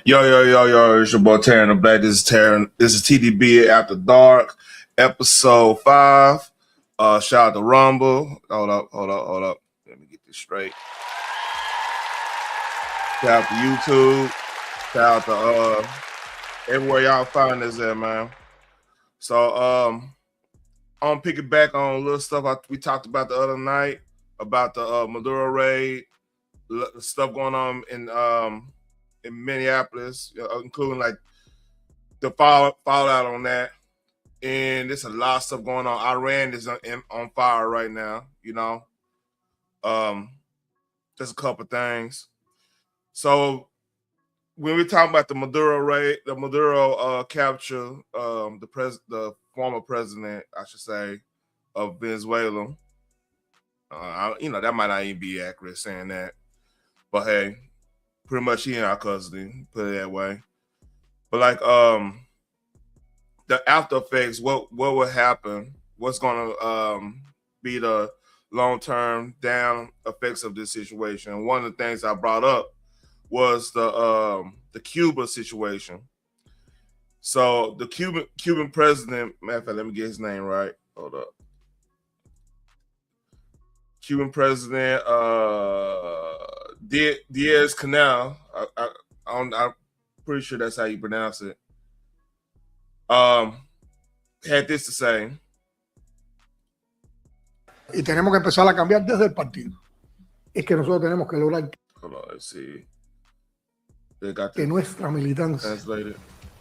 Yo, it's your boy Taryn the Black. This is Taryn. This is TTB After Dark, episode 5. Shout out to Rumble. Hold up. Let me get this straight. Shout out to YouTube. Shout out to everywhere y'all find this at, man. So I'm gonna pick it back on a little stuff we talked about the other night about the Maduro raid, stuff going on in Minneapolis, including like the fallout on that. And there's a lot of stuff going on. Iran is on fire right now, There's a couple things. So when we're talking about the Maduro raid, the Maduro capture, the former president, I should say, of Venezuela. That might not even be accurate saying that, but hey, pretty much he in our custody, put it that way. But like the after effects, what will happen? What's going to be the long-term down effects of this situation? And one of the things I brought up was the Cuba situation. So the Cuban president, matter of fact, let me get his name right. Hold up. Cuban president Diaz-Canel. I'm pretty sure that's how you pronounce it. Had this to say. Y tenemos que empezar a cambiar desde el partido. Es que nosotros tenemos que lograr que nuestra militancia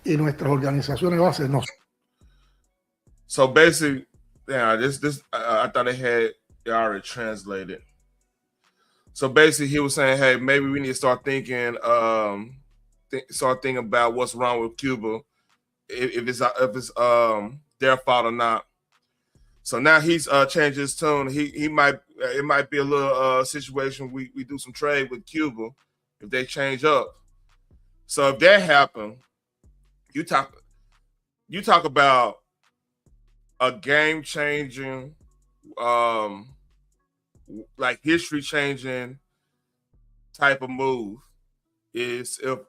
y nuestras organizaciones bases no. So basically, this I thought it already translated. So basically, he was saying, hey, maybe we need to start thinking, about what's wrong with Cuba, if it's their fault or not. So now he's changed his tune. It might be a little situation we do some trade with Cuba if they change up. So if that happened, you talk about a game changing, like history changing type of move. Is if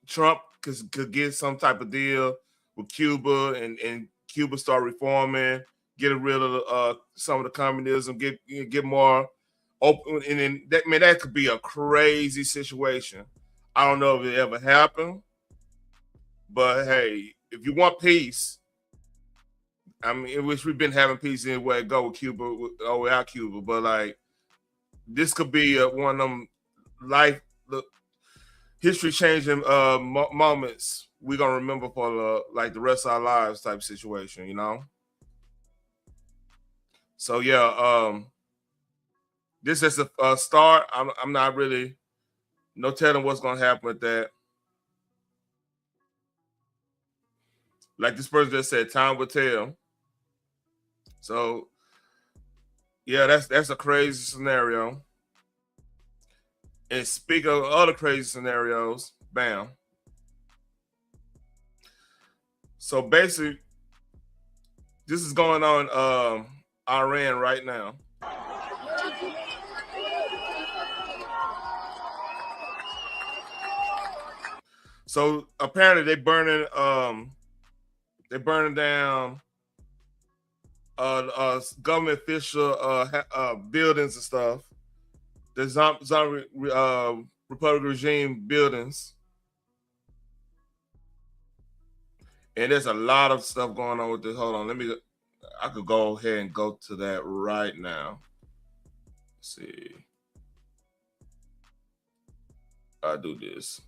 Trump could get some type of deal with Cuba and Cuba start reforming, get rid of some of the communism, get more open, and then that could be a crazy situation. I don't know if it ever happened, but hey, if you want peace, I mean, which we've been having peace anyway, go with Cuba or without Cuba, but like this could be one of them history changing moments we're gonna remember for the rest of our lives type situation, So yeah, this is a start. I'm not really no telling what's gonna happen with that. Like this person just said, time will tell. So yeah, that's a crazy scenario. And speaking of other crazy scenarios, bam. So basically, this is going on Iran right now. So apparently they're burning down government official buildings and stuff. The zombie Republican regime buildings. And there's a lot of stuff going on with this. Hold on, I could go ahead and go to that right now. Let's see. I do this.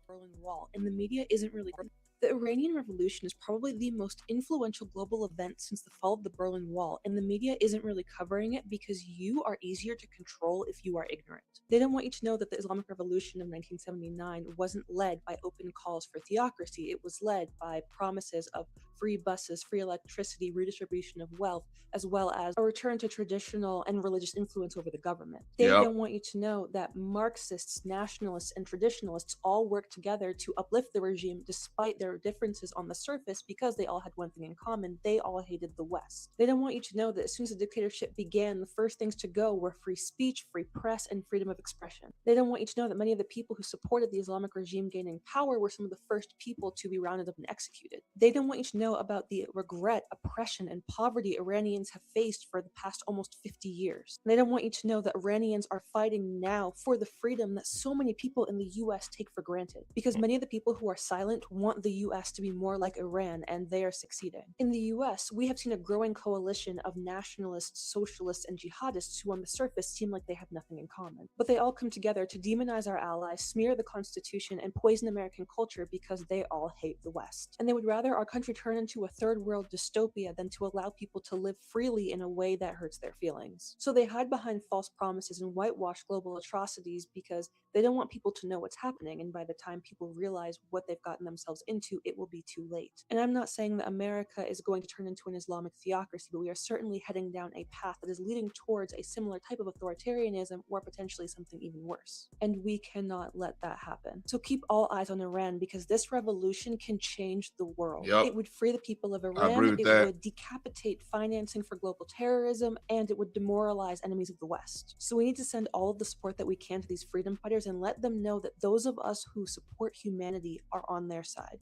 Berlin Wall, and the media isn't really. The Iranian Revolution is probably the most influential global event since the fall of the Berlin Wall, and the media isn't really covering it because you are easier to control if you are ignorant. They don't want you to know that the Islamic Revolution of 1979 wasn't led by open calls for theocracy. It was led by promises of free buses, free electricity, redistribution of wealth, as well as a return to traditional and religious influence over the government. They don't want you to know that Marxists, nationalists, and traditionalists all work together to uplift the regime despite their differences on the surface because they all had one thing in common: they all hated the West. They don't want you to know that as soon as the dictatorship began, the first things to go were free speech, free press, and freedom of expression. They don't want you to know that many of the people who supported the Islamic regime gaining power were some of the first people to be rounded up and executed. They don't want you to know about the regret, oppression, and poverty Iranians have faced for the past almost 50 years. They don't want you to know that Iranians are fighting now for the freedom that so many people in the US take for granted, because many of the people who are silent want the US to be more like Iran, and they are succeeding. In the US, we have seen a growing coalition of nationalists, socialists, and jihadists who on the surface seem like they have nothing in common. But they all come together to demonize our allies, smear the Constitution, and poison American culture because they all hate the West. And they would rather our country turn into a third world dystopia than to allow people to live freely in a way that hurts their feelings. So they hide behind false promises and whitewash global atrocities because they don't want people to know what's happening, and by the time people realize what they've gotten themselves into, it will be too late. And I'm not saying that America is going to turn into an Islamic theocracy, but we are certainly heading down a path that is leading towards a similar type of authoritarianism or potentially something even worse. And we cannot let that happen. So keep all eyes on Iran, because this revolution can change the world. It would free the people of Iran, it would decapitate financing for global terrorism, and it would demoralize enemies of the West. So we need to send all of the support that we can to these freedom fighters and let them know that those of us who support humanity are on their side.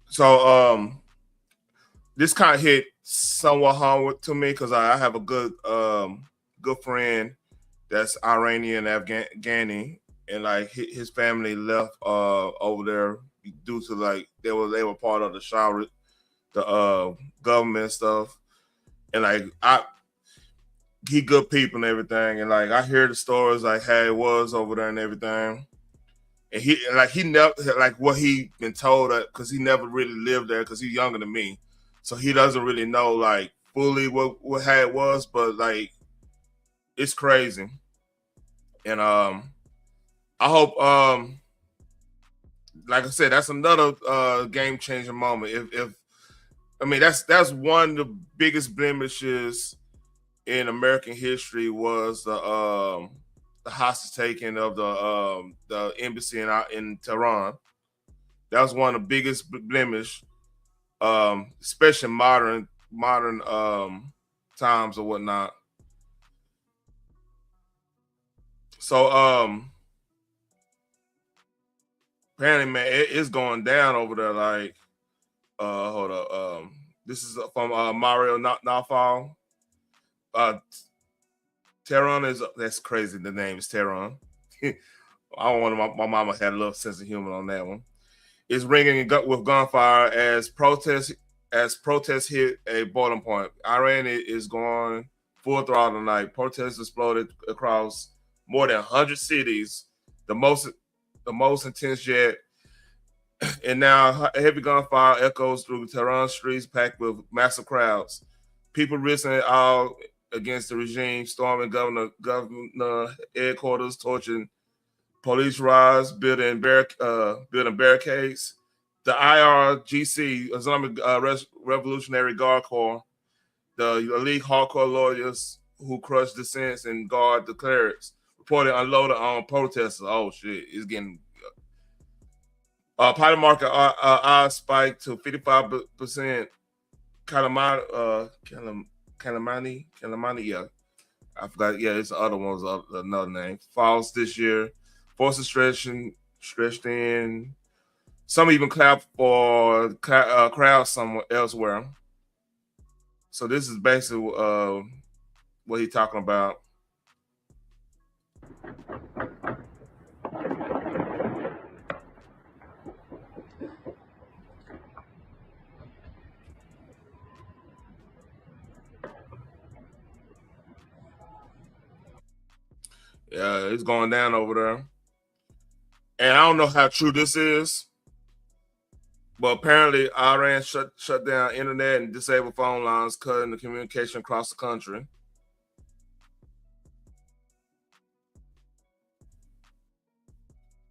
So this kind of hit somewhat hard to me because I have a good friend that's Iranian Afghani, and like his family left over there due to like they were part of the Shah, the government stuff, and like he good people and everything, and like I hear the stories like how it was over there and everything, and he never like what he been told because he never really lived there because he's younger than me, so he doesn't really know like fully what how it was, but like it's crazy, and I hope like I said, that's another game changing moment. If I mean that's one of the biggest blemishes in American history was the hostage taking of the embassy in Tehran. That was one of the biggest blemish, especially modern times or whatnot. So apparently, man, it's going down over there. Like, hold up, this is from Mario Nafal. Tehran that's crazy. The name is Tehran. I don't want my mama had a little sense of humor on that one. It's ringing with gunfire as protests hit a boiling point. Iran is going full throttle tonight. Protests exploded across more than 100 cities, the most intense yet. And now heavy gunfire echoes through Tehran streets packed with massive crowds. People risking all against the regime, storming governor headquarters, torching police riots, building barricades. The IRGC, Islamic Revolutionary Guard Corps, the elite hardcore lawyers who crush dissents and guard the clerics, reported unloaded on protesters. Oh shit, it's getting. Party market odds spiked to 55%. Kalamani, yeah. I forgot. Yeah, it's the other one's another name. Falls this year. Forces stretched in. Some even clap for crowds somewhere elsewhere. So this is basically what he's talking about. Yeah, it's going down over there. And I don't know how true this is, but apparently Iran shut down internet and disabled phone lines, cutting the communication across the country.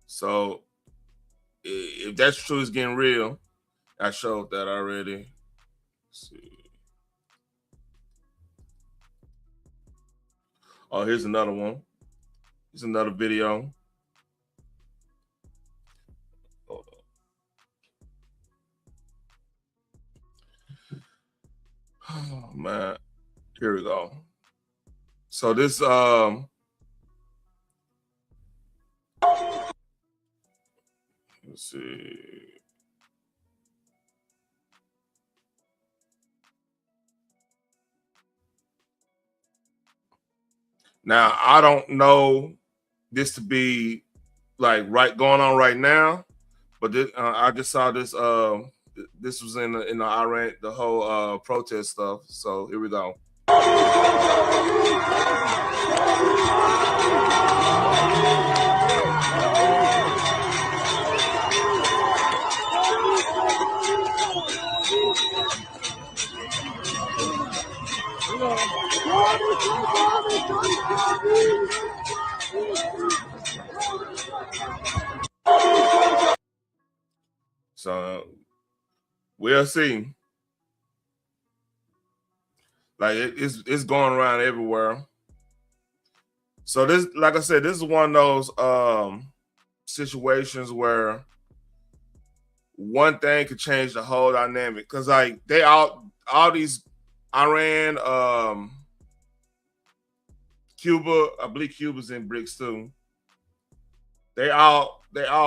So if that's true, it's getting real. I showed that already. Let's see. Oh, here's another one. Here's another video. Hold on. Oh man. Here we go. So this let's see. Now I don't know this to be like going on right now, but this, I just saw this. This was in the Iran, the whole protest stuff. So here we go. So we'll see. Like it's going around everywhere. So this, like I said, this is one of those situations where one thing could change the whole dynamic. Cause like they all these Iran, Cuba, I believe Cuba's in BRICS too. They all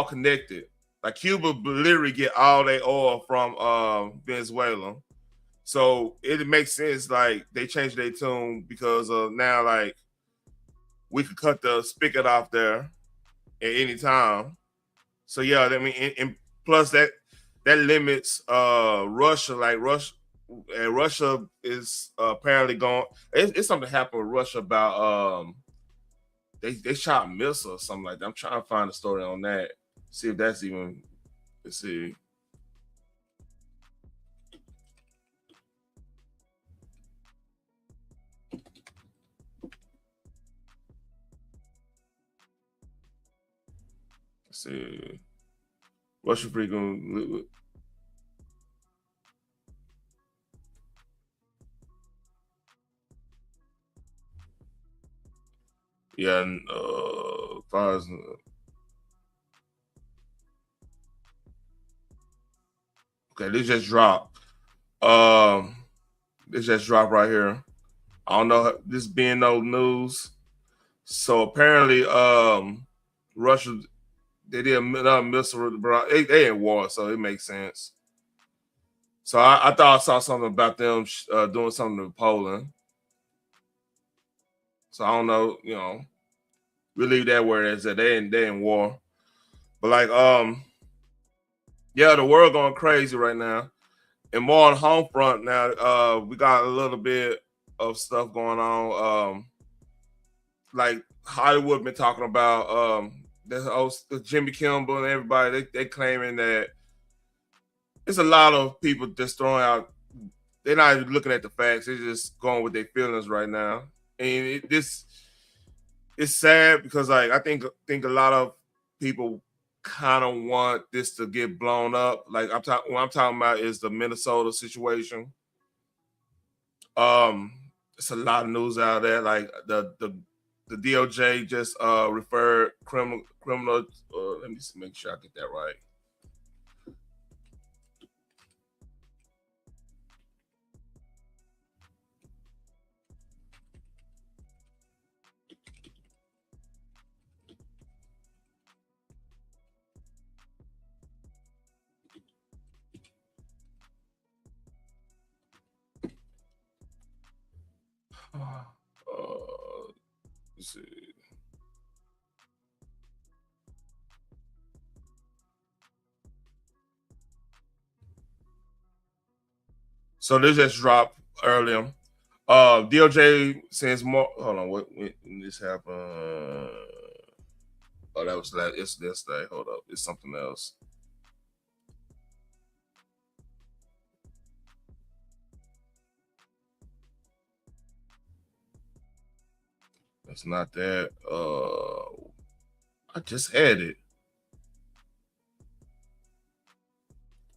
connected. Like Cuba literally get all their oil from Venezuela. So it makes sense like they changed their tune because now like we could cut the spigot off there at any time. So yeah, I mean, and plus that limits Russia. Like Russia is apparently going. It's something happened with Russia about they shot missiles or something like that. I'm trying to find a story on that. See if that's even. Let's see. Let's see. Russia freaking. Yeah, and far as okay, this just dropped. This just dropped right here. I don't know this being no news. So apparently, Russia they did another missile. They in war, so it makes sense. So I thought I saw something about them doing something to Poland. So I don't know, you know, we leave that where it is that they in war. But like, yeah, the world going crazy right now. And more on the home front now, we got a little bit of stuff going on. Like Hollywood been talking about the Jimmy Kimmel and everybody. They claiming that it's a lot of people just throwing out. They're not even looking at the facts. They're just going with their feelings right now. And this it's sad because like I think a lot of people kind of want this to get blown up. Like what I'm talking about is the Minnesota situation. It's a lot of news out there. Like the DOJ just referred criminal. Let me make sure I get that right. Let's see. So this just dropped earlier. DOJ says more. Hold on, when this happened? Oh, that was that. It's this day. Hold up, it's something else. It's not that. I just had it.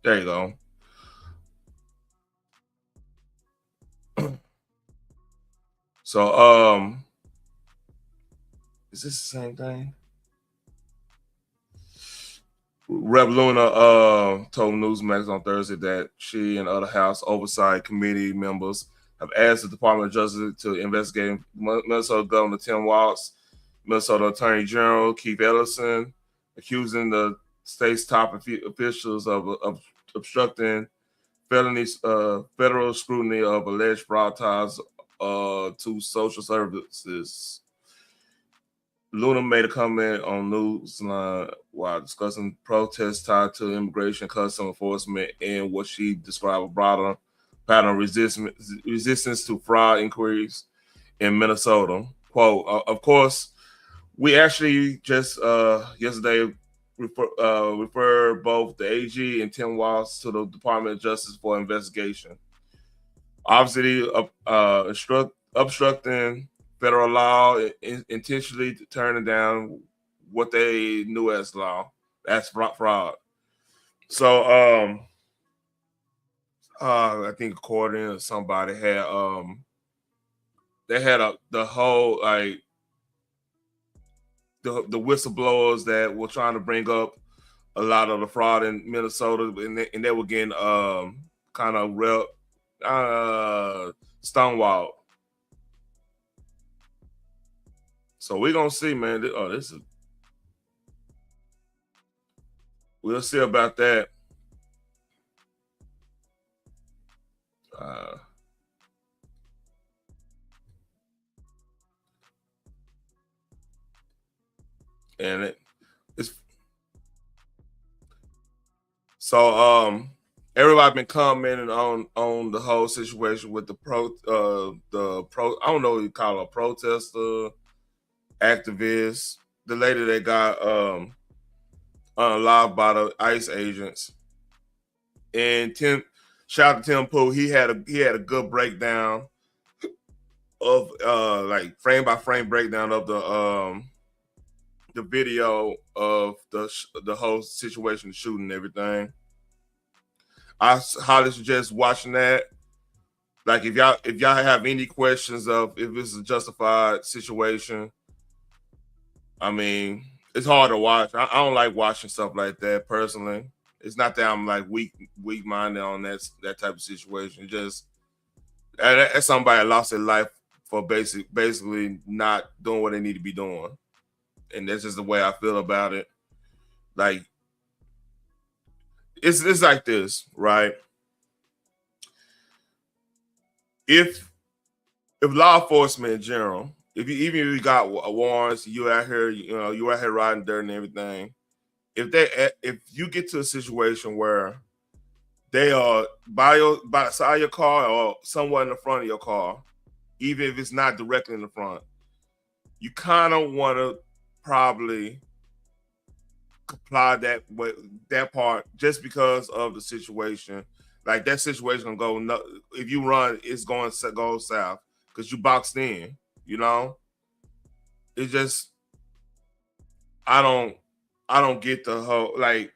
There you go. So is this the same thing? Rep. Luna told Newsmax on Thursday that she and other House Oversight Committee members have asked the Department of Justice to investigate Minnesota Governor Tim Walz, Minnesota Attorney General Keith Ellison, accusing the state's top officials of obstructing federal scrutiny of alleged fraud ties to social services. Luna made a comment on Newsline while discussing protests tied to immigration, customs enforcement, and what she described a broader pattern of resistance to fraud inquiries in Minnesota. Quote, of course, we actually just yesterday referred both the AG and Tim Walz to the Department of Justice for investigation. Obviously, obstructing federal law, intentionally turning down what they knew as law. That's fraud. So I think according to somebody had they had the whole like the whistleblowers that were trying to bring up a lot of the fraud in Minnesota, and they were getting kind of stonewalled. So we're gonna see, man. We'll see about that. And it's so everybody been commenting on the whole situation with the pro I don't know what you call her, protester, activist, the lady that got unlocked by the ICE agents. And shout out to Tim Pool, he had a good breakdown of like frame by frame breakdown of the video of the whole situation, the shooting, and everything. I highly suggest watching that. Like if y'all have any questions of if it's a justified situation, I mean, it's hard to watch. I don't like watching stuff like that personally. It's not that I'm like weak minded on that type of situation. Just that's somebody that lost their life for basically not doing what they need to be doing. And that's just the way I feel about it. Like it's like this, right? If law enforcement in general, even if you got warrants, you out here, you out here riding dirt and everything. If you get to a situation where they are by the side of your car or somewhere in the front of your car, even if it's not directly in the front, you kind of want to probably comply that part just because of the situation. Like that situation gonna go. If you run, it's going to go south because you boxed in. It's just I don't get the whole like.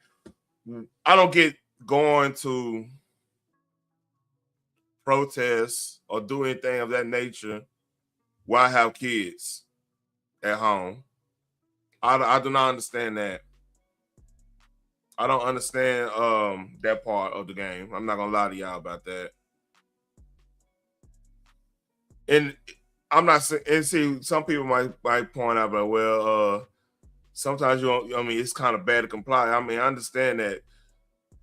I don't get going to protests or do anything of that nature while I have kids at home. I do not understand that. I don't understand that part of the game. I'm not gonna lie to y'all about that. And I'm not saying, and see, some people might point out, but well, sometimes you don't. I mean, it's kind of bad to comply. I mean, I understand that.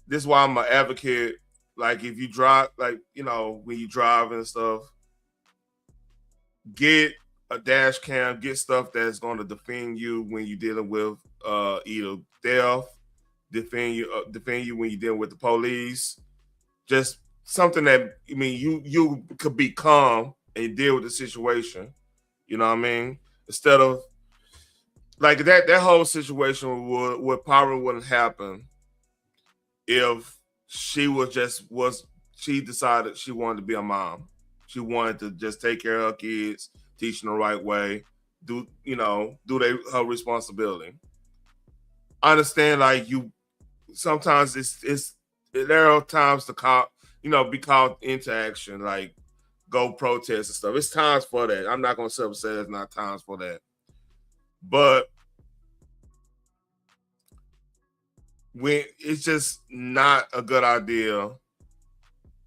This is why I'm an advocate. Like, if you drive, like when you drive and stuff, get a dash cam, get stuff that's going to defend you when you're dealing with either theft, defend you when you're dealing with the police. Just something that you could be calm and deal with the situation. You know what I mean? Instead of like that whole situation would probably wouldn't happen if she she decided she wanted to be a mom. She wanted to just take care of her kids, teach them the right way, do her responsibility. I understand, like sometimes there are times to be called into action, like go protest and stuff. It's times for that. I'm not gonna say there's not times for that, but when it's just not a good idea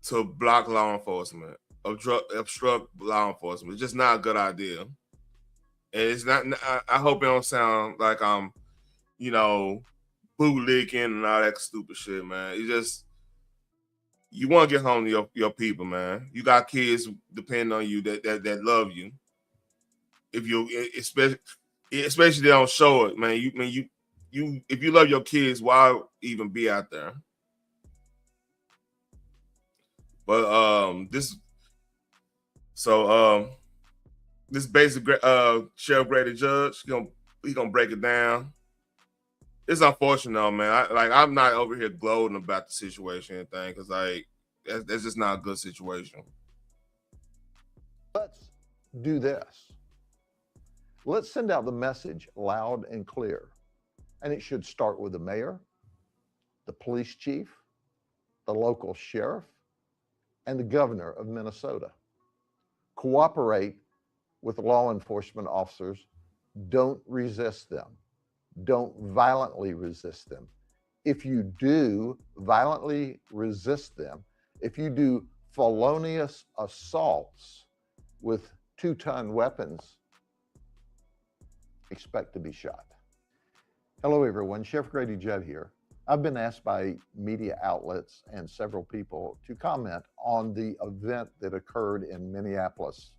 to block law enforcement, obstruct law enforcement. It's just not a good idea. And it's not, I hope it don't sound like I'm, bootlicking and all that stupid shit, man. It's just, you want to get home to your people, man. You got kids depending on you that love you. If you, especially they don't show it, man. If you love your kids, why even be out there? But this basic Sheriff Grady Judge, he's gonna break it down. It's unfortunate, though, man. I'm not over here gloating about the situation and thing, because that's just not a good situation. Let's do this. Let's send out the message loud and clear. And it should start with the mayor, the police chief, the local sheriff, and the governor of Minnesota. Cooperate with law enforcement officers. Don't resist them. Don't violently resist them. If you do violently resist them, if you do felonious assaults with 2-ton weapons, expect to be shot. Hello, everyone. Sheriff Grady Judd here. I've been asked by media outlets and several people to comment on the event that occurred in Minneapolis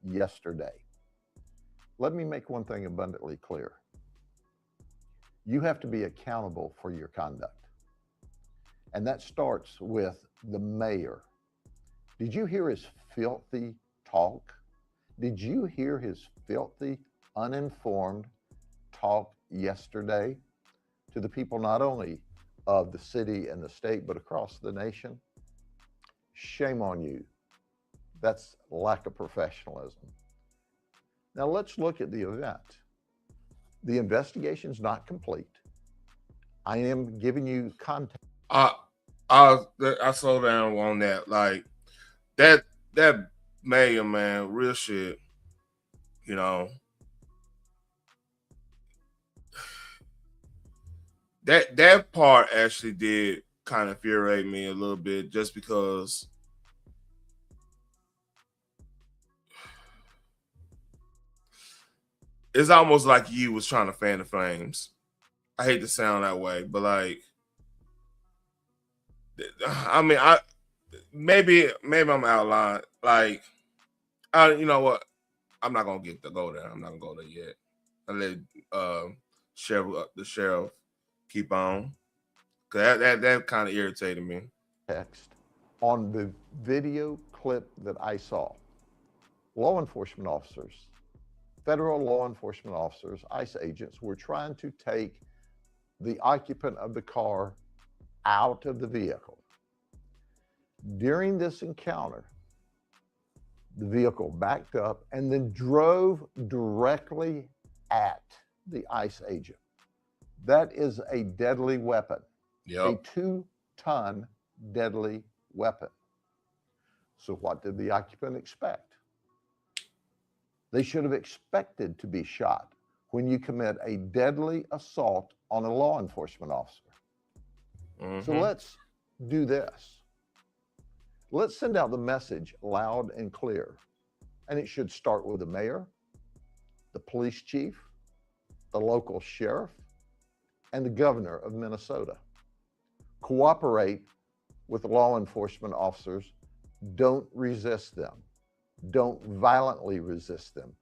yesterday. Let me make one thing abundantly clear. You have to be accountable for your conduct. And that starts with the mayor. Did you hear his filthy talk? Did you hear his filthy, uninformed talk yesterday to the people not only of the city and the state, but across the nation? Shame on you. That's lack of professionalism. Now let's look at the event. The investigation's not complete. I am giving you context. I slow down on that. Like that mayor, man, real shit. That part actually did kind of infuriate me a little bit, just because it's almost like you was trying to fan the flames. I hate to sound that way, but maybe I'm outlined. You know what? I'm not gonna go there. I'm not gonna go there yet. I let the sheriff keep on, because that kind of irritated me. Text on the video clip that I saw, law enforcement officers, federal law enforcement officers, ICE agents, were trying to take the occupant of the car out of the vehicle. During this encounter, the vehicle backed up and then drove directly at the ICE agent. That is a deadly weapon. Yep. A 2-ton deadly weapon. So what did the occupant expect? They should have expected to be shot when you commit a deadly assault on a law enforcement officer. Mm-hmm. So let's do this. Let's send out the message loud and clear. And it should start with the mayor, the police chief, the local sheriff, and the governor of Minnesota. Cooperate with law enforcement officers. Don't resist them. Don't violently resist them.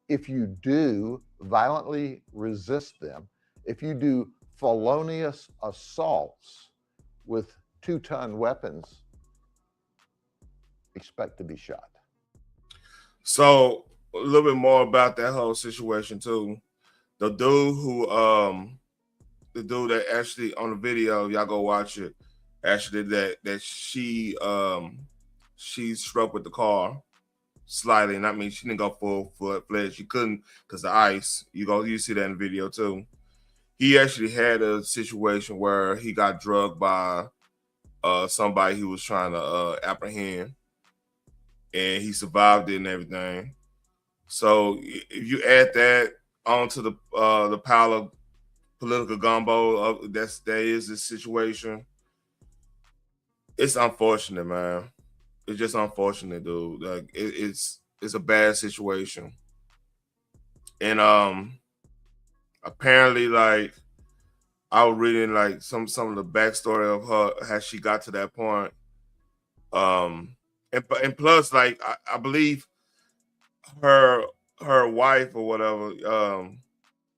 If you do violently resist them, if you do felonious assaults with 2-ton weapons, expect to be shot. So a little bit more about that whole situation too. The dude that actually on the video, y'all go watch it, actually that she struck with the car slightly, and I mean she didn't go full-fledged. She couldn't, because the ice. You see that in the video too. He actually had a situation where he got drugged by somebody he was trying to apprehend. and he survived it and everything. So if you add that onto the pile of political gumbo that is this situation, it's unfortunate, man. It's just unfortunate, dude. Like it's a bad situation, and apparently, like I was reading like some of the backstory of her, how she got to that point. And plus, like I believe her wife or whatever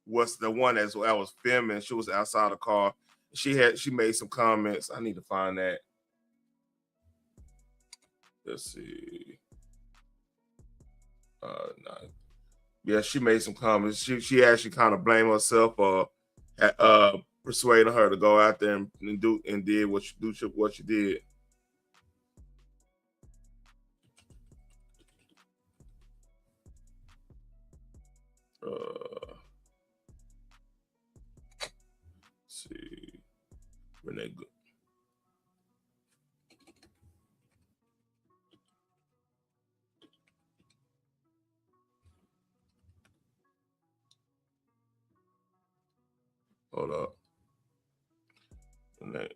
was the one that was filming. She was outside the car. She made some comments. I need to find that. Let's see. No. Yeah, she made some comments. She actually kind of blamed herself for persuading her to go out there and did what you did. Let's see. Renee. Hold up. Renee.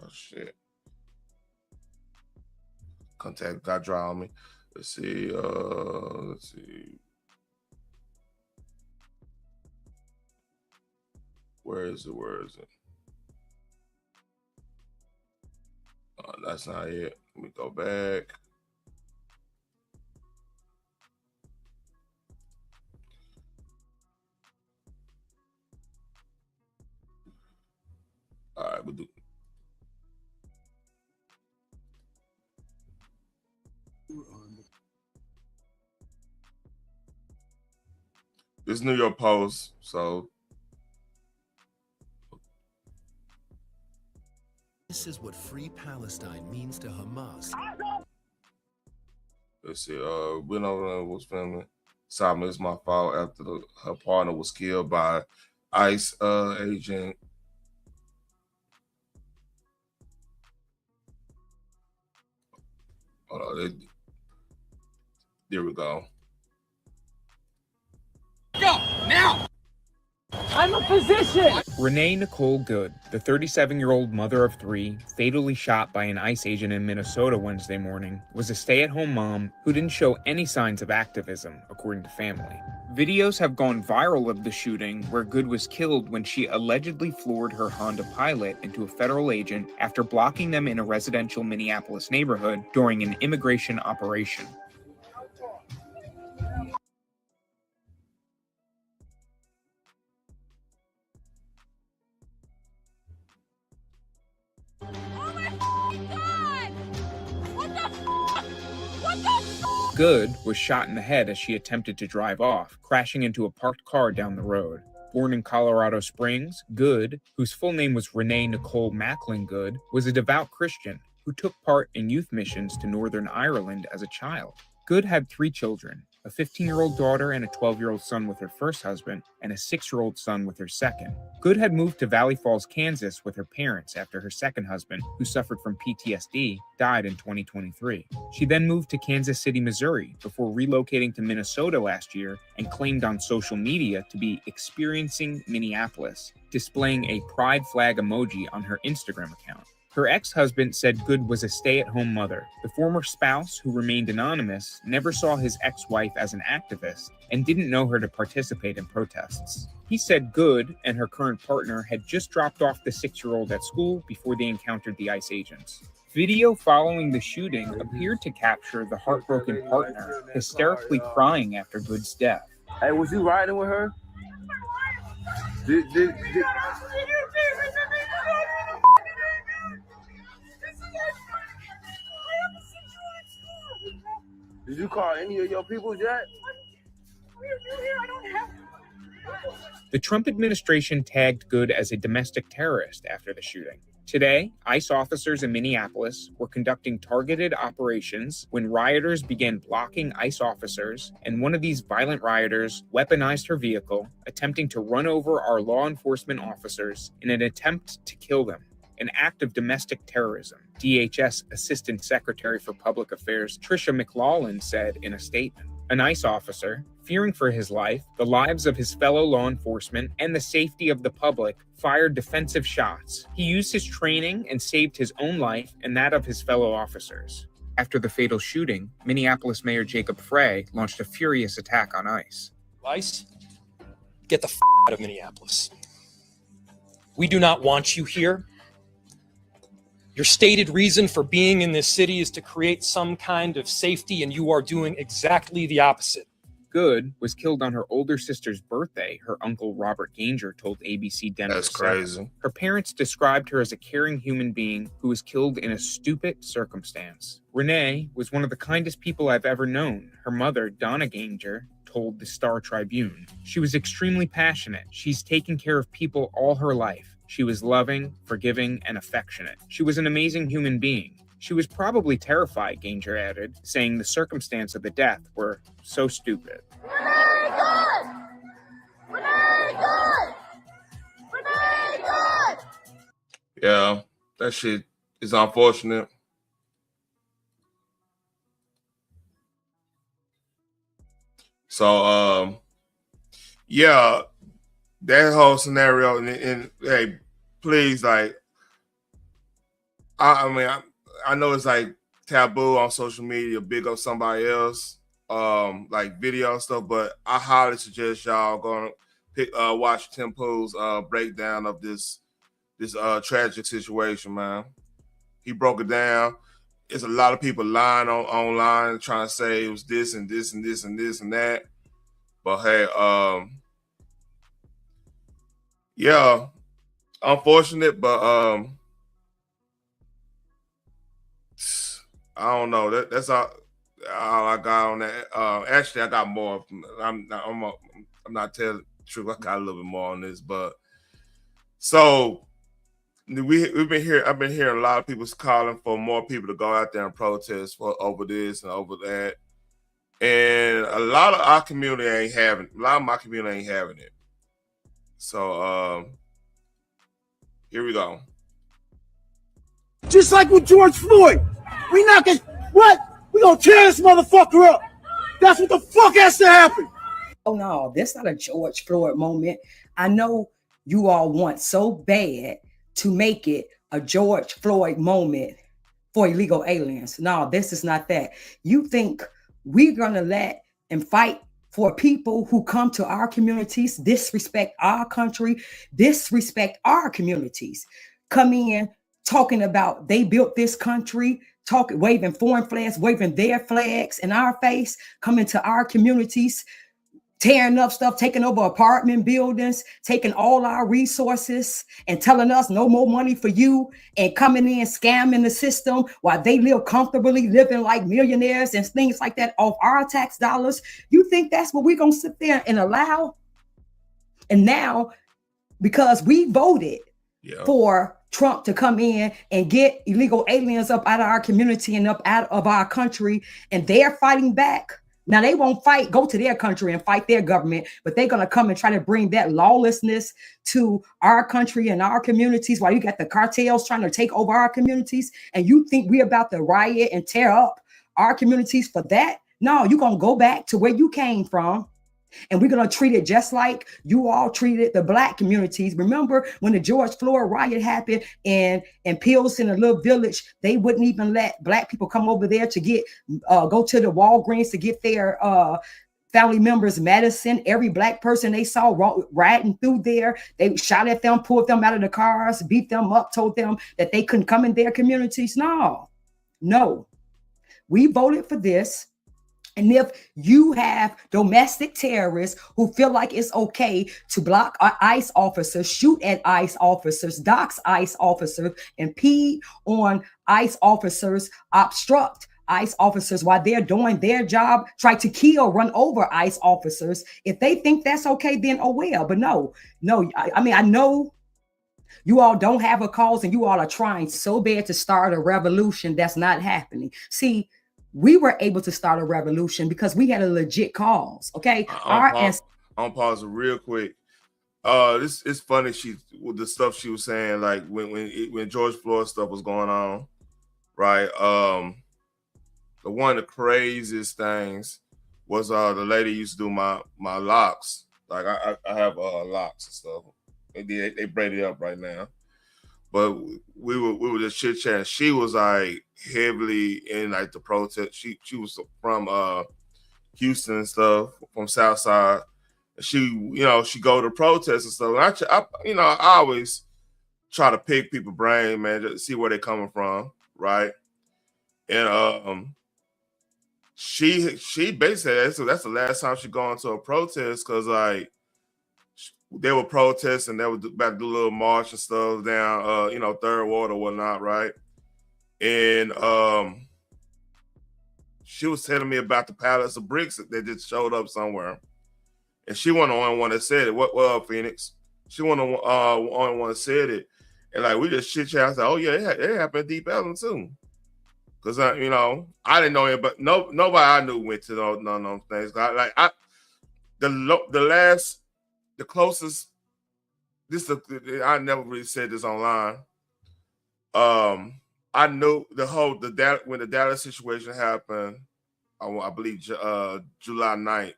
Oh shit. Contact got dry on me. Let's see. Let's see. Where is it? Oh, that's not it. Let me go back. All right, we'll do. This New York Post, so this is what Free Palestine means to Hamas. Let's see. We know was filming. Simon, it's my fault after her partner was killed by ICE agent. Hold on. There we go. Go now! I'm a physician! Renee Nicole Good, the 37-year-old mother of three, fatally shot by an ICE agent in Minnesota Wednesday morning, was a stay-at-home mom who didn't show any signs of activism, according to family. Videos have gone viral of the shooting where Good was killed when she allegedly floored her Honda Pilot into a federal agent after blocking them in a residential Minneapolis neighborhood during an immigration operation. Good was shot in the head as she attempted to drive off, crashing into a parked car down the road. Born in Colorado Springs, Good, whose full name was Renee Nicole Macklin Good, was a devout Christian who took part in youth missions to Northern Ireland as a child. Good had 3 children, a 15-year-old daughter and a 12-year-old son with her first husband, and a 6-year-old son with her second. Good had moved to Valley Falls, Kansas with her parents after her second husband, who suffered from PTSD, died in 2023. She then moved to Kansas City, Missouri, before relocating to Minnesota last year and claimed on social media to be experiencing Minneapolis, displaying a pride flag emoji on her Instagram account. Her ex-husband said Good was a stay-at-home mother. The former spouse, who remained anonymous, never saw his ex-wife as an activist and didn't know her to participate in protests. He said Good and her current partner had just dropped off the 6-year-old at school before they encountered the ICE agents. Video following the shooting appeared to capture the heartbroken partner hysterically crying after Good's death. Hey, was you riding with her? Did you call any of your people yet? The Trump administration tagged Good as a domestic terrorist after the shooting. Today, ICE officers in Minneapolis were conducting targeted operations when rioters began blocking ICE officers, and one of these violent rioters weaponized her vehicle, attempting to run over our law enforcement officers in an attempt to kill them. An act of domestic terrorism, DHS Assistant Secretary for Public Affairs Tricia McLaughlin said in a statement. An ICE officer, fearing for his life, the lives of his fellow law enforcement, and the safety of the public, fired defensive shots. He used his training and saved his own life and that of his fellow officers. After the fatal shooting, Minneapolis Mayor Jacob Frey launched a furious attack on ICE. ICE, get the out of Minneapolis. We do not want you here. Your stated reason for being in this city is to create some kind of safety, and you are doing exactly the opposite. Good was killed on her older sister's birthday, her uncle Robert Ganger told ABC Denver. That's crazy. Her parents described her as a caring human being who was killed in a stupid circumstance. Renee was one of the kindest people I've ever known, her mother, Donna Ganger, told the Star Tribune. She was extremely passionate. She's taken care of people all her life. She was loving, forgiving, and affectionate. She was an amazing human being. She was probably terrified, Ganger added, saying the circumstance of the death were so stupid. Yeah, that shit is unfortunate. So, yeah, that whole scenario, and hey, please, like, I mean, I know it's like taboo on social media, big up somebody else, like video stuff, but I highly suggest y'all go and watch Tim Pool's breakdown of this tragic situation, man. He broke it down. There's a lot of people lying online trying to say it was this and this and this and this and that. But hey, yeah, unfortunate, but I don't know. That's all I got on that. Actually, I got more. I'm not telling the truth. I got a little bit more on this, but so we've been here. I've been hearing a lot of people calling for more people to go out there and protest over this and over that. And a lot of our community ain't having. A lot of my community ain't having it. So here we go. Just like with George Floyd, we not gonna what? We gonna tear this motherfucker up. That's what the fuck has to happen. Oh no, that's not a George Floyd moment. I know you all want so bad to make it a George Floyd moment for illegal aliens. No, this is not that. You think we're gonna let and fight for people who come to our communities, disrespect our country, disrespect our communities, come in talking about they built this country, waving foreign flags, waving their flags in our face, coming to our communities, tearing up stuff, taking over apartment buildings, taking all our resources and telling us no more money for you, and coming in scamming the system while they live comfortably, living like millionaires and things like that off our tax dollars. You think that's what we're going to sit there and allow? And now, because we voted for Trump to come in and get illegal aliens up out of our community and up out of our country, and they're fighting back. Now, they won't go to their country and fight their government, but they're going to come and try to bring that lawlessness to our country and our communities while you got the cartels trying to take over our communities. And you think we're about to riot and tear up our communities for that? No, you're going to go back to where you came from. And we're going to treat it just like you all treated the Black communities. Remember when the George Floyd riot happened in Pilsen, a little village, they wouldn't even let Black people come over there to get go to the Walgreens to get their family members' medicine. Every Black person they saw riding through there, they shot at them, pulled them out of the cars, beat them up, told them that they couldn't come in their communities. No, we voted for this. And if you have domestic terrorists who feel like it's okay to block ICE officers, shoot at ICE officers, dox ICE officers, impede on ICE officers, obstruct ICE officers while they're doing their job, try to kill, run over ICE officers, if they think that's okay, then oh well. But no, I mean, I know You all don't have a cause, and you all are trying so bad to start a revolution that's not happening. See, we were able to start a revolution because we had a legit cause. Okay. I'm pause it real quick. This it's funny. With the stuff she was saying, like when George Floyd stuff was going on, right? One of the craziest things was the lady used to do my locks. Like I have locks and stuff. They braided up right now, but we were just chit chatting. She was like heavily in like the protest. She was from Houston and stuff, from South Side. She go to protests and stuff. And I always try to pick people's brain, man, just to see where they're coming from, right? And she basically said that's the last time she gone to a protest, because like they were protesting, they were about to do a little march and stuff down Third Ward or whatnot, right? And she was telling me about the pallets of bricks that just showed up somewhere. And she wasn't the only one that said it. What up, Phoenix? She wasn't the only one that said it. And like we just chit chat. I said, oh yeah, it happened in Deep Ellum too. Because I didn't know it, but nobody I knew went to none of those things. The closest. I never really said this online. I knew when the Dallas situation happened. I believe July 9th.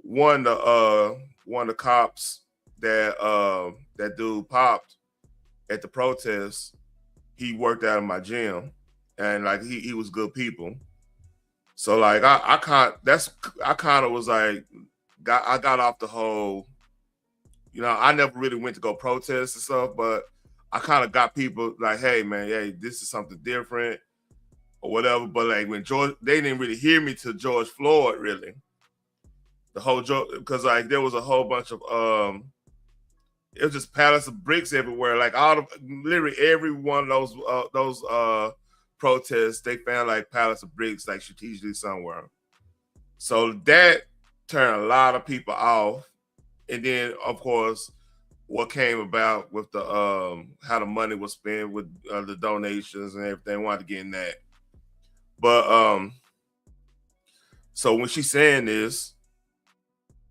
One of the cops that dude popped at the protest, he worked out of my gym, and like he was good people. So like I kind of was like I got off the whole, I never really went to go protest and stuff, but I kind of got people like, hey man, this is something different or whatever. But like when they didn't really hear me to George Floyd really. The whole joke, because like there was a whole bunch of it was just pallets of bricks everywhere. Like literally every one of those protests, they found like pallets of bricks like strategically somewhere. So that turned a lot of people off. And then of course, what came about with the how the money was spent with the donations and everything, I wanted to get in that. But so when she's saying this,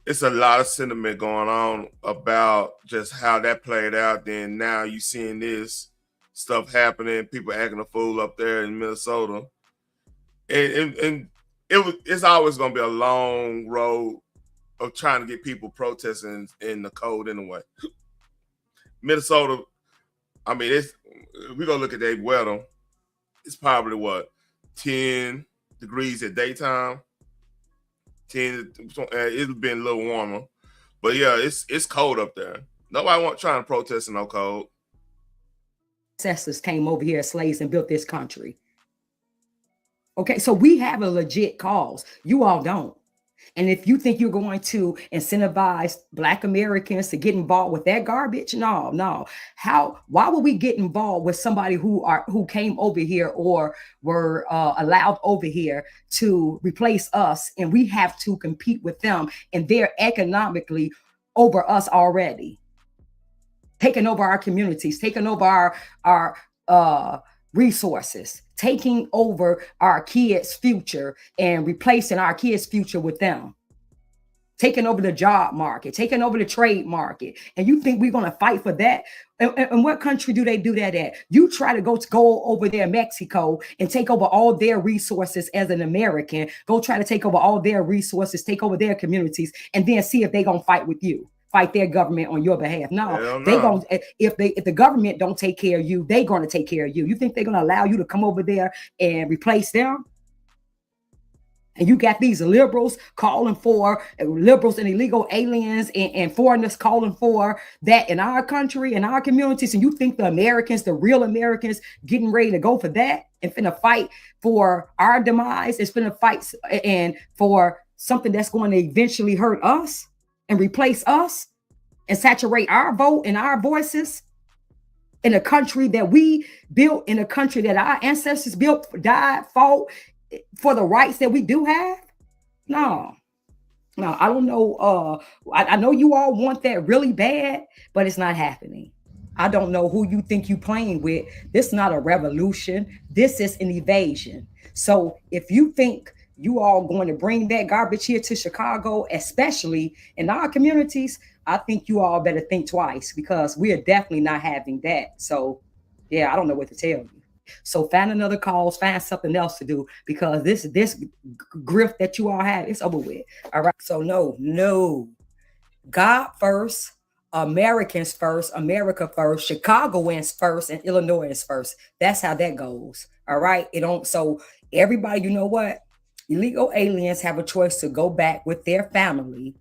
it's a lot of sentiment going on about just how that played out. Then now you seeing this stuff happening, people acting a fool up there in Minnesota, and it's always going to be a long road of trying to get people protesting in the cold anyway. Minnesota, I mean, we gonna look at the weather. It's probably 10 degrees at daytime. It'll be a little warmer, but yeah, it's cold up there. Nobody trying to protest in no cold. Ancestors came over here as slaves and built this country. Okay, so we have a legit cause. You all don't. And if you think you're going to incentivize Black Americans to get involved with that garbage, no. Why would we get involved with somebody who came over here or were allowed over here to replace us, and we have to compete with them, and they're economically over us already, taking over our communities, taking over our resources, taking over our kids' future and replacing our kids' future with them, taking over the job market, taking over the trade market. And you think we're going to fight for that? And what country do they do that at? You try to go over there, Mexico, and take over all their resources as an American, go try to take over all their resources, take over their communities, and then see if they're going to fight with you. Fight their government on your behalf. No, they going if the government don't take care of you, they're going to take care of you. You think they're going to allow you to come over there and replace them? And you got these liberals calling for liberals and illegal aliens and foreigners calling for that in our country, in our communities. And you think the Americans, the real Americans, getting ready to go for that and finna fight for our demise? It's finna fight and for something that's going to eventually hurt us and replace us and saturate our vote and our voices in a country that we built, in a country that our ancestors built, died, fought for the rights that we do have? No, I don't know. I know you all want that really bad, but it's not happening. I don't know who you think you playing with. This is not a revolution. This is an evasion. So if you think you all going to bring that garbage here to Chicago, especially in our communities, I think you all better think twice, because we are definitely not having that. So yeah, I don't know what to tell you. So find another cause, find something else to do, because this grift that you all have, it's over with. All right. So no. God first, Americans first, America first, Chicagoans first, and Illinoisans first. That's how that goes. All right. It don't. So everybody, you know what? Illegal aliens have a choice to go back with their family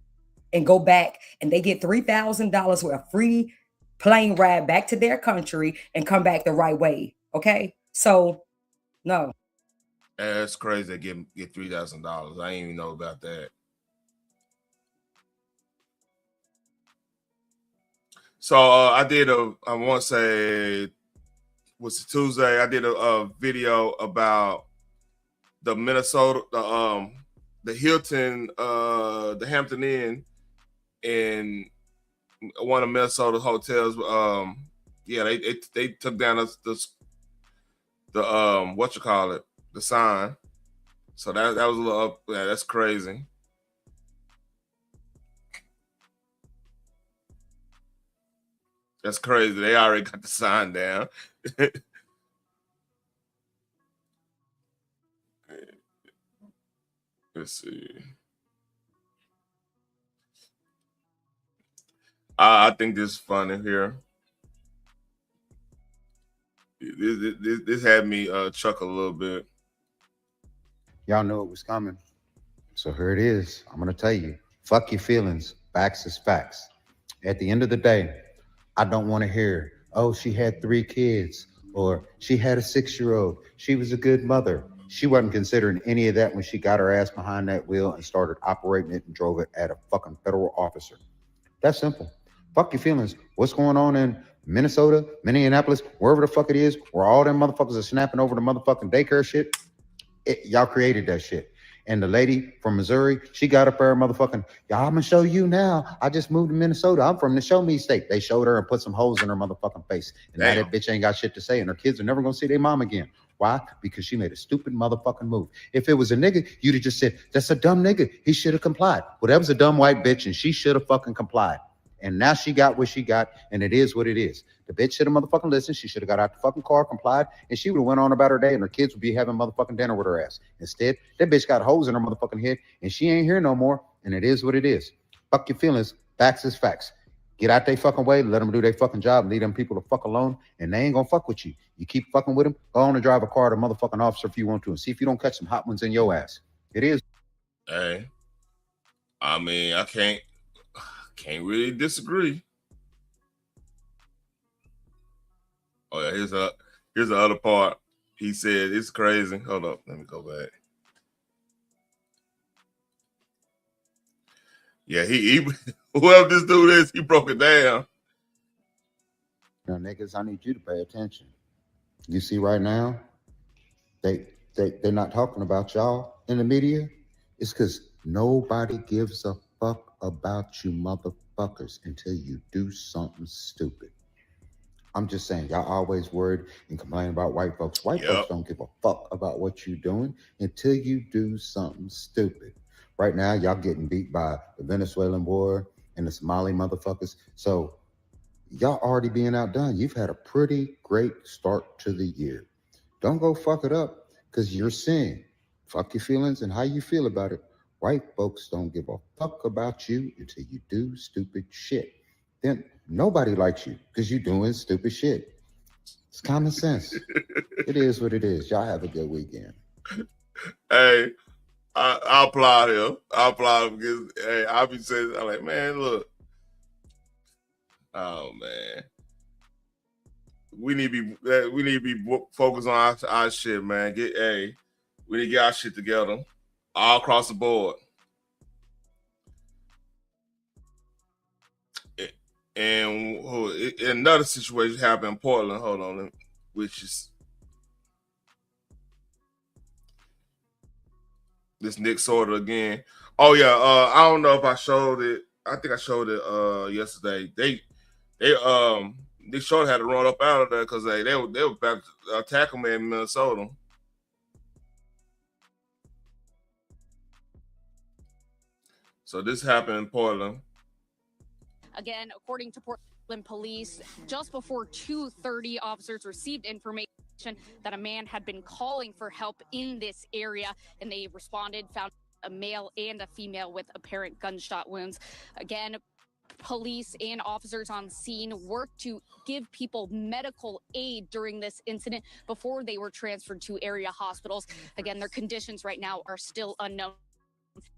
and go back, and they get $3,000 with a free plane ride back to their country and come back the right way. Okay. So no. That's crazy. They get $3,000. I didn't even know about that. So I want to say, was it Tuesday? I did a video about the Minnesota, the Hilton, the Hampton Inn in one of Minnesota's hotels. Yeah, they took down the what you call it, the sign. So that was a little up. Yeah, that's crazy. That's crazy. They already got the sign down. Let's see. I think this is funny here. This had me chuckle a little bit. Y'all knew it was coming. So here it is. I'm going to tell you. Fuck your feelings. Facts is facts. At the end of the day, I don't want to hear, oh, she had 3 kids, or she had a 6-year-old. She was a good mother. She wasn't considering any of that when she got her ass behind that wheel and started operating it and drove it at a fucking federal officer. That's simple. Fuck your feelings. What's going on in Minnesota, Minneapolis, wherever the fuck it is, where all them motherfuckers are snapping over the motherfucking daycare shit? Y'all created that shit. And the lady from Missouri, she got up there motherfucking, y'all, I'm gonna show you now. I just moved to Minnesota. I'm from the show me state. They showed her and put some holes in her motherfucking face. And now that bitch ain't got shit to say, and her kids are never gonna see their mom again. Why? Because she made a stupid motherfucking move. If it was a nigga, you'd have just said, that's a dumb nigga. He should have complied. Well, that was a dumb white bitch, and she should have fucking complied. And now she got what she got, and it is what it is. The bitch should have motherfucking listened. She should have got out the fucking car, complied, and she would have went on about her day, and her kids would be having motherfucking dinner with her ass. Instead, that bitch got holes in her motherfucking head, and she ain't here no more, and it is what it is. Fuck your feelings. Facts is facts. Get out their fucking way, let them do their fucking job, leave them people to fuck alone, and they ain't gonna fuck with you. You keep fucking with them, go on and drive a car to a motherfucking officer if you want to, and see if you don't catch some hot ones in your ass. It is. Hey, I mean, I can't really disagree. Oh yeah, here's the other part. He said it's crazy. Hold up, let me go back. Yeah, he whoever this dude is, he broke it down. Now, niggas, I need you to pay attention. You see right now, they're not talking about y'all in the media. It's because nobody gives a fuck about you motherfuckers until you do something stupid. I'm just saying, y'all always worried and complain about white folks. White folks don't give a fuck about what you're doing until you do something stupid. Right now, y'all getting beat by the Venezuelan war and the Somali motherfuckers. So y'all already being outdone. You've had a pretty great start to the year. Don't go fuck it up, because you're seeing. Fuck your feelings and how you feel about it. White folks don't give a fuck about you until you do stupid shit. Then nobody likes you because you're doing stupid shit. It's common sense. It is what it is. Y'all have a good weekend. Hey, I applaud him. I applaud him because, hey, I'll be saying, I'm like, man, look. Oh, man. We need to be focused on our shit, man. We need to get our shit together all across the board. And another situation happened in Portland. Hold on, which is this Nick Sorter again. Oh yeah, I don't know if I showed it. I think I showed it yesterday. They Nick Short had to run up out of there because they were about to attack him in Minnesota. So this happened in Portland. Again, according to Portland police, just before 2:30, officers received information that a man had been calling for help in this area, and they responded, found a male and a female with apparent gunshot wounds. Again, police and officers on scene worked to give people medical aid during this incident before they were transferred to area hospitals. Again, their conditions right now are still unknown.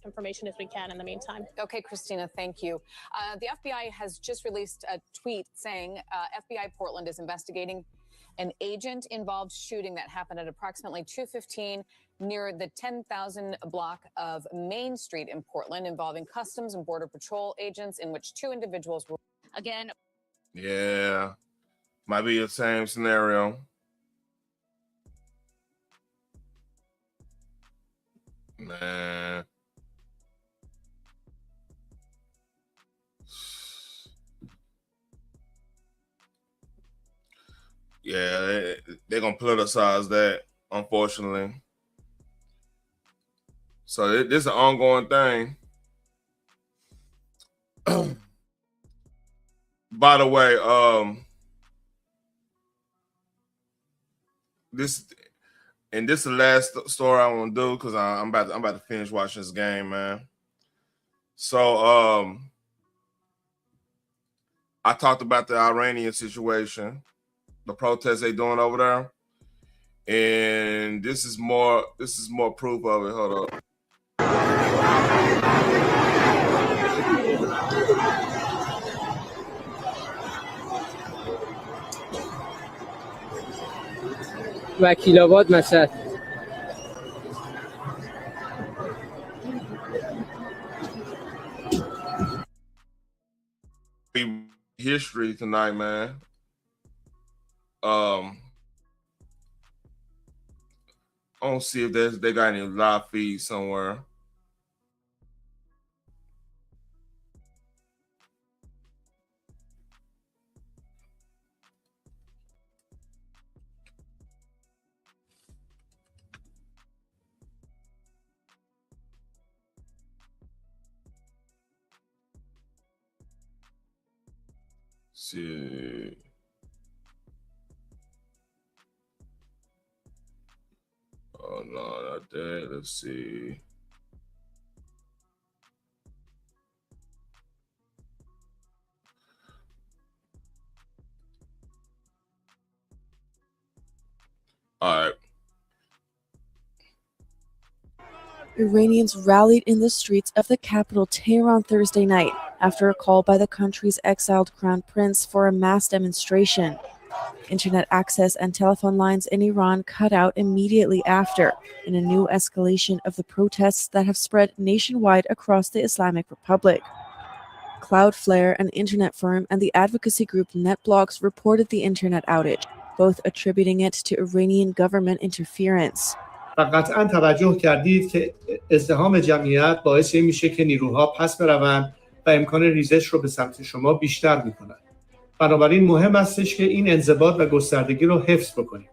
Information as we can in the meantime. Okay, Christina, thank you. The FBI has just released a tweet saying FBI Portland is investigating an agent-involved shooting that happened at approximately 2:15 near the 10,000 block of Main Street in Portland, involving Customs and Border Patrol agents, in which 2 individuals were. Again. Yeah, might be the same scenario. Man. Yeah, they're going to politicize that, unfortunately. So this is an ongoing thing. By the way, this is the last story I want to do because I'm about to finish watching this game, man. So I talked about the Iranian situation, the protests they doing over there, and this is more proof of it. Hold up. وکیل‌آباد مشهد. History tonight, man. I don't see if they got any live feeds somewhere. See. Oh no, not that. Let's see. All right. Iranians rallied in the streets of the capital Tehran Thursday night after a call by the country's exiled crown prince for a mass demonstration. Internet access and telephone lines in Iran cut out immediately after, in a new escalation of the protests that have spread nationwide across the Islamic Republic. Cloudflare, an internet firm, and the advocacy group NetBlocks reported the internet outage, both attributing it to Iranian government interference. و قطعا توجه کردید که ازدحام جمعیت باعث میشه که نیروها پس بروند و امکان ریزش رو به سمت شما بیشتر میکنن. بنابراین مهم استش که این انضباط و گستردگی رو حفظ بکنیم.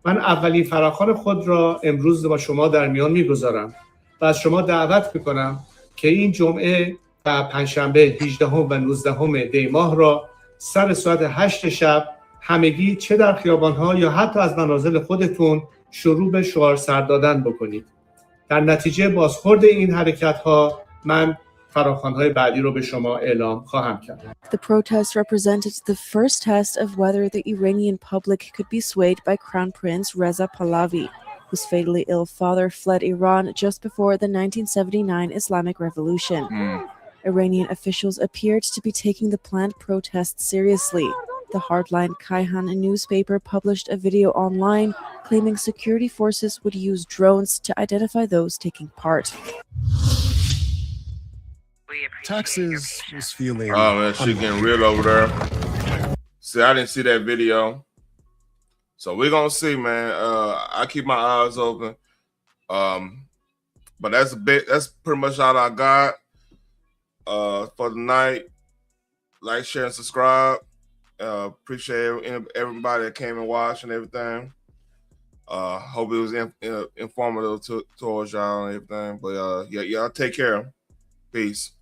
من اولین فراخوان خود را امروز با شما در میان میگذارم و از شما دعوت میکنم که این جمعه و پنجشنبه 18 و 19 دی ماه را سر ساعت 8 شب همگی چه در خیابان‌ها یا حتی از منازل خودتون شروع به شعار سر دادن بکنید. در نتیجه بازخورد این حرکت‌ها من فراخوان‌های بعدی رو به شما اعلام خواهم کرد. The protest represented the first test of whether the Iranian public could be swayed by Crown Prince Reza Pahlavi, whose fatally ill father fled Iran just before the 1979 Islamic Revolution. Iranian officials appeared to be taking the planned protests seriously. The hardline Kayhan newspaper published a video online claiming security forces would use drones to identify those taking part. Texas is feeling. Oh man, she's getting real over there. See, I didn't see that video, so we're gonna see, man. I keep my eyes open. But that's pretty much all I got for the night. Like, share, and subscribe. Appreciate everybody that came and watched and everything. Hope it was informative towards y'all and everything. But yeah, y'all take care. Peace.